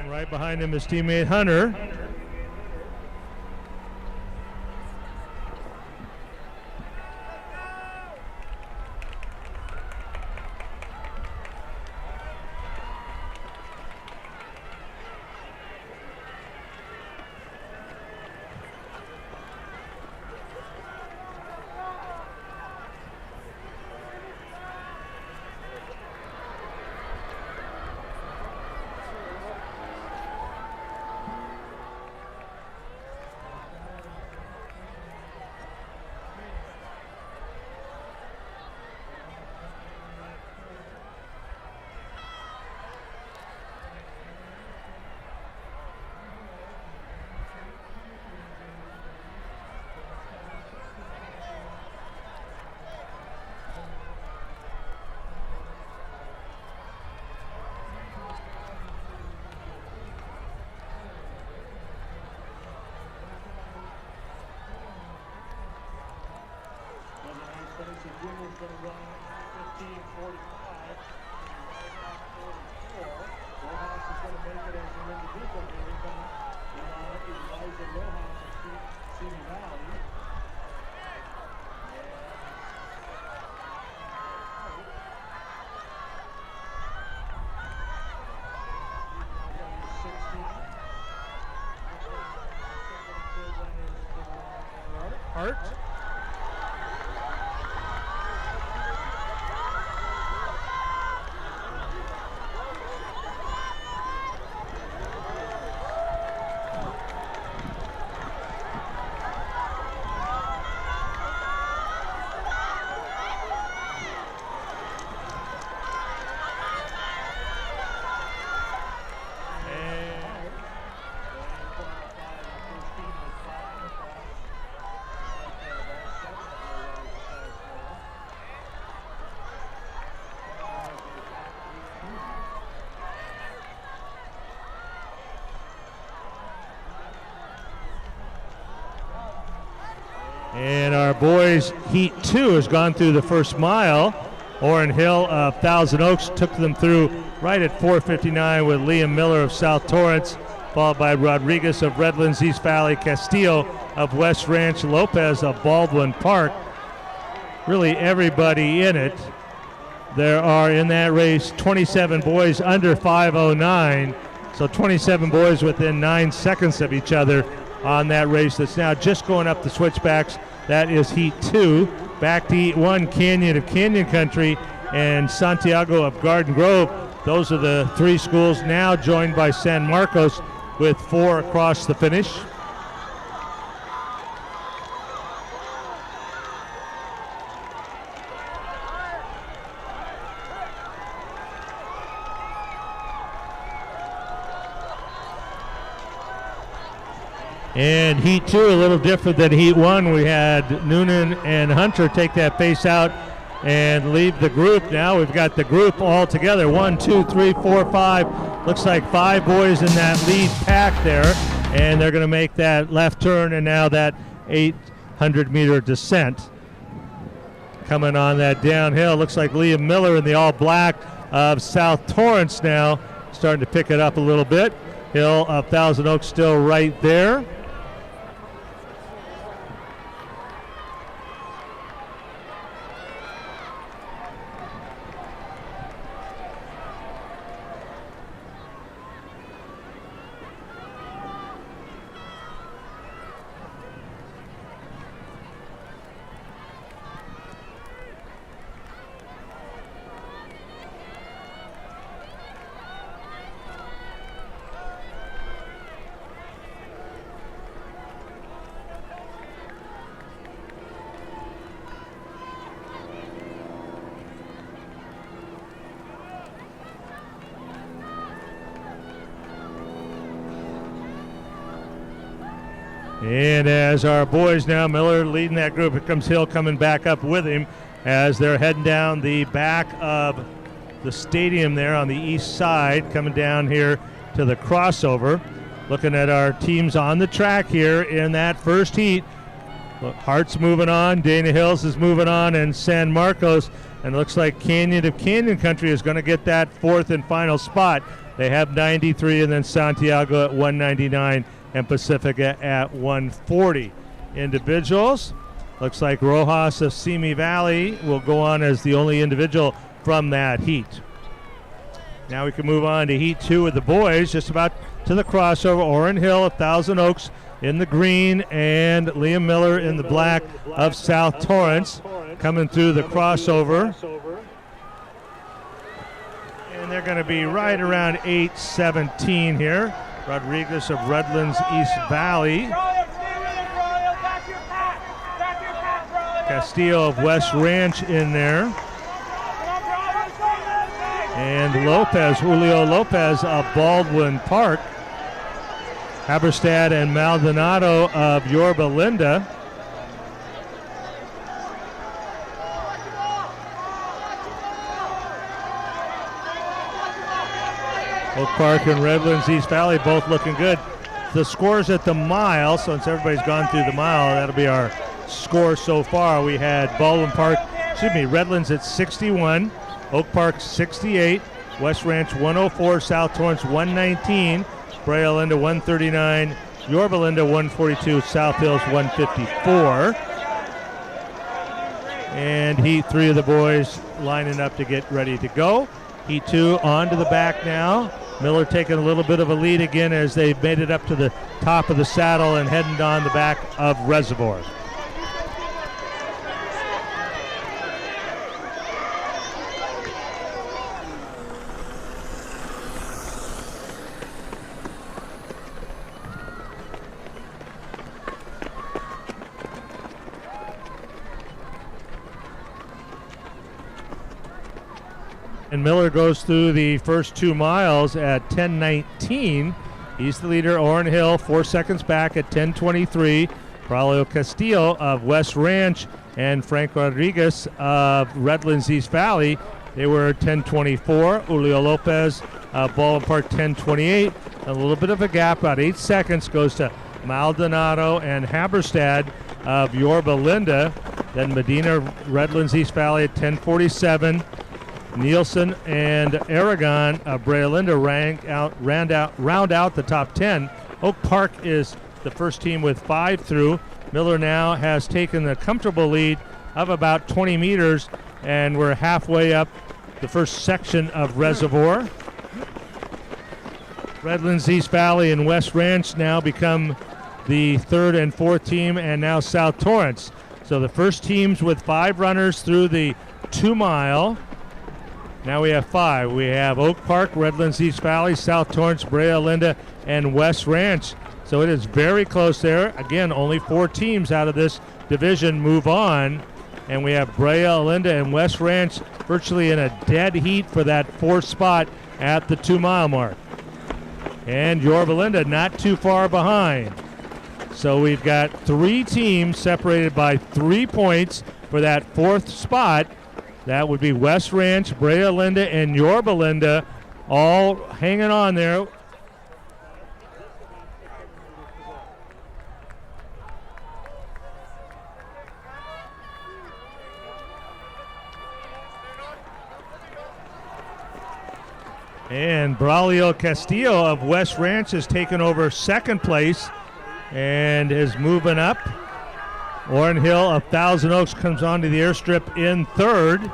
And right behind him his teammate Hunter. Hart. And our boys' Heat 2 has gone through the first mile. Oren Hill of Thousand Oaks took them through right at 4:59 with Liam Miller of South Torrance, followed by Rodriquez of Redlands, East Valley, Castillo of West Ranch, Lopez of Baldwin Park. Really everybody in it. There are in that race 27 boys under 5:09, so 27 boys within 9 seconds of each other on that race that's now just going up the switchbacks. That is Heat 2. Back to Heat 1, Canyon of Canyon Country and Santiago of Garden Grove. Those are the three schools now joined by San Marcos with 4 across the finish. And Heat 2, a little different than Heat 1. We had Noonan and Hunter take that pace out and leave the group. Now we've got the group all together. 1, 2, 3, 4, 5. Looks like 5 boys in that lead pack there. And they're going to make that left turn and now that 800-meter descent. Coming on that downhill. Looks like Liam Miller in the all-black of South Torrance now. Starting to pick it up a little bit. Hill of Thousand Oaks still right there. And as our boys now, Miller leading that group, here comes Hill coming back up with him as they're heading down the back of the stadium there on the east side, coming down here to the crossover. Looking at our teams on the track here in that first heat. Hart's moving on, Dana Hills is moving on, and San Marcos. And it looks like Canyon of Canyon Country is going to get that 4th and final spot. They have 93, and then Santiago at 199 and Pacifica at 140. Individuals, looks like Rojas of Simi Valley will go on as the only individual from that heat. Now we can move on to Heat 2 with the boys, just about to the crossover. Oren Hill of Thousand Oaks in the green and Liam Miller in the black of South Torrance coming through the crossover. And they're going to be right around 8:17 here. Rodriquez of Redlands East Valley. Castillo of West Ranch in there. And Lopez, Julio Lopez of Baldwin Park. Haberstad and Maldonado of Yorba Linda. Oak Park and Redlands East Valley both looking good. The scores at the mile, since everybody's gone through the mile, that'll be our score so far. We had Redlands at 61, Oak Park 68, West Ranch 104, South Torrance 119, Brea Linda 139, Yorba Linda 142, South Hills 154. And Heat 3 of the boys lining up to get ready to go. Heat 2 on to the back now. Miller taking a little bit of a lead again as they've made it up to the top of the saddle and heading on the back of Reservoir. And Miller goes through the first 2 miles at 10:19. He's the leader. Oren Hill 4 seconds back at 10:23. Braulio Castillo of West Ranch and Frank Rodriguez of Redlands East Valley. They were 10:24. Julio Lopez of Baldwin Park 10:28. A little bit of a gap, about 8 seconds, goes to Maldonado and Haberstad of Yorba Linda. Then Medina, Redlands East Valley at 10:47. Nielsen and Aragon of Brea Linda round out the top 10. Oak Park is the first team with 5 through. Miller now has taken the comfortable lead of about 20 meters, and we're halfway up the first section of Reservoir. Redlands East Valley and West Ranch now become the 3rd and 4th team, and now South Torrance. So the first teams with 5 runners through the 2 mile. Now we have 5. We have Oak Park, Redlands East Valley, South Torrance, Brea Linda, and West Ranch. So it is very close there. Again, only 4 teams out of this division move on. And we have Brea Linda and West Ranch virtually in a dead heat for that 4th spot at the 2 mile mark. And Yorba Linda not too far behind. So we've got 3 teams separated by 3 points for that 4th spot. That would be West Ranch, Brea Linda, and Yorba Linda all hanging on there. And Braulio Castillo of West Ranch has taken over 2nd place and is moving up. Oren Hill of Thousand Oaks comes onto the airstrip in 3rd.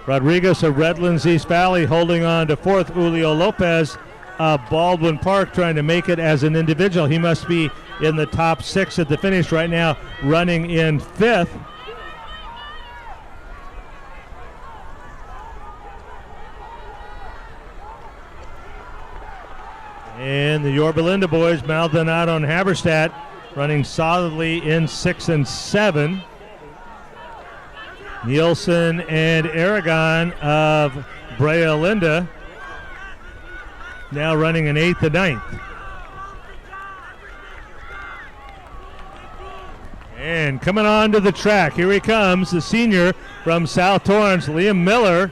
Rodriguez of Redlands East Valley holding on to 4th. Julio Lopez of Baldwin Park trying to make it as an individual. He must be in the top 6 at the finish right now, running in 5th. And the Yorba Linda boys, Maldonado and Haberstad, running solidly in 6 and 7. Nielsen and Aragon of Brea Linda now running in 8th and 9th. And coming on to the track, here he comes, the senior from South Torrance, Liam Miller,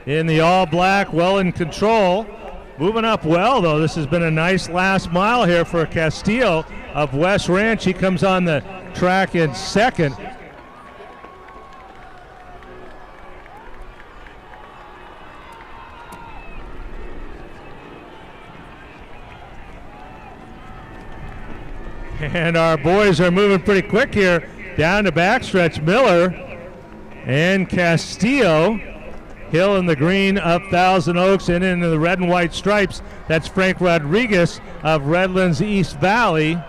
in the all-black, well in control. Moving up well, though. This has been a nice last mile here for Castillo of West Ranch. He comes on the track in 2nd. And our boys are moving pretty quick here. Down the backstretch, Miller and Castillo. Hill in the green of Thousand Oaks and into the red and white stripes. That's Frank Rodriquez of Redlands East Valley.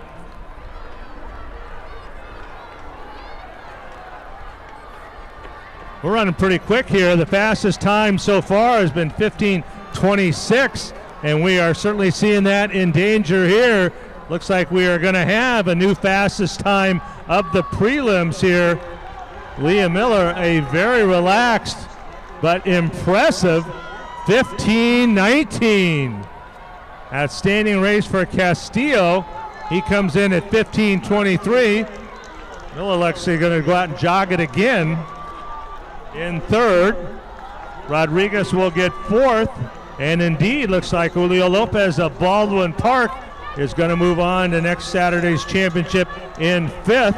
We're running pretty quick here. The fastest time so far has been 15:26, and we are certainly seeing that in danger here. Looks like we are going to have a new fastest time of the prelims here. Leah Miller, a very relaxed but impressive 15:19. Outstanding race for Castillo. He comes in at 15:23. Miller actually going to go out and jog it again. In third, Rodriguez will get fourth, and indeed looks like Julio Lopez of Baldwin Park is going to move on to next Saturday's championship in fifth.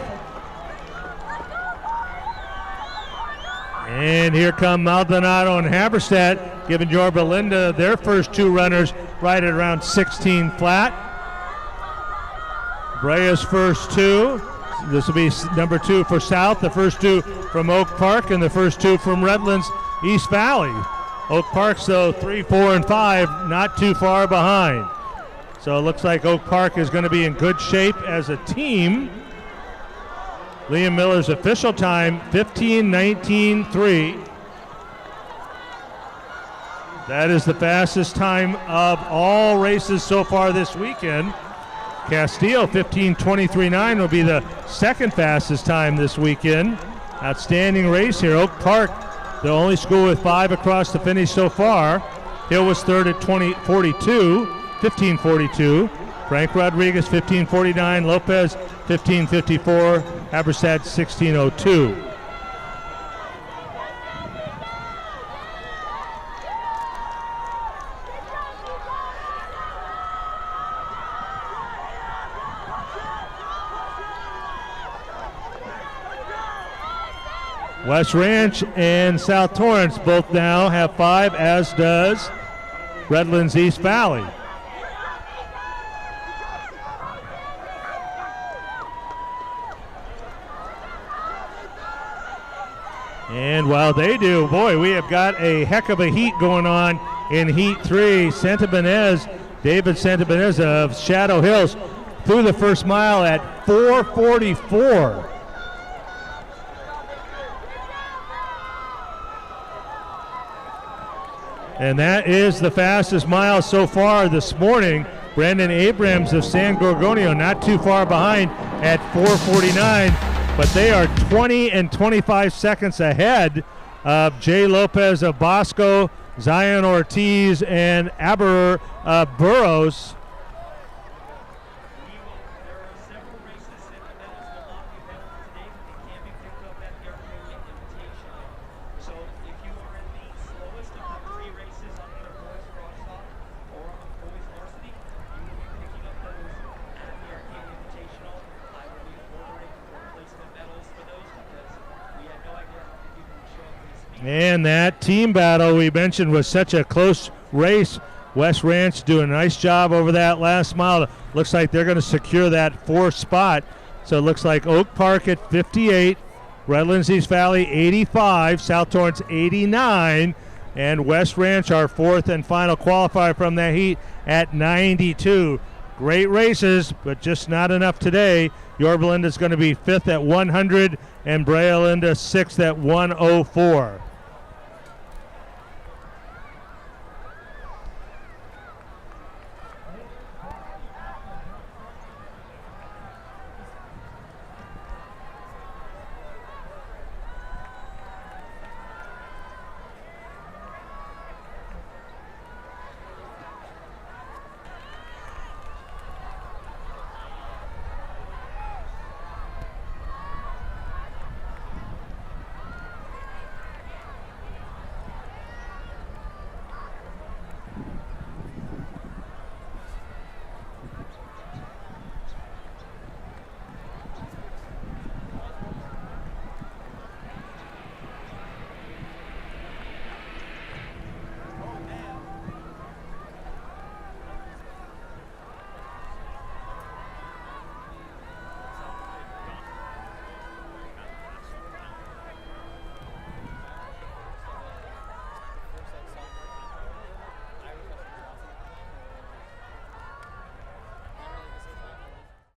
And here come Maldonado and Haberstadt, giving Yorba Linda their first two runners right at around 16 flat. Brea's first two. This will be number two for South, the first two from Oak Park, and the first two from Redlands East Valley. Oak Park's, though, 3, 4, and 5, not too far behind. So it looks like Oak Park is going to be in good shape as a team. Liam Miller's official time, 15:19.3. That is the fastest time of all races so far this weekend. Castillo, 15:23.9 will be the second fastest time this weekend. Outstanding race here. Oak Park, the only school with 5 across the finish so far. Hill was third at 15:42. Frank Rodriguez, 15:49. Lopez, 15:54. Haberstadt, 16:02. West Ranch and South Torrance both now have 5, as does Redlands East Valley. And while they do, boy, we have got a heck of a heat going on in Heat 3. David Santabanez of Shadow Hills through the first mile at 4:44. And that is the fastest mile so far this morning. Brandon Abrams of San Gorgonio not too far behind at 4:49, but they are 20 and 25 seconds ahead of Jay Lopez of Bosco, Zion Ortiz, and Aber Burrows. And that team battle we mentioned was such a close race. West Ranch doing a nice job over that last mile. Looks like they're going to secure that 4th spot. So it looks like Oak Park at 58, Redlands East Valley 85, South Torrance 89, and West Ranch, our 4th and final qualifier from that heat, at 92. Great races, but just not enough today. Yorba Linda is going to be 5th at 100, and Brea Linda 6th at 104.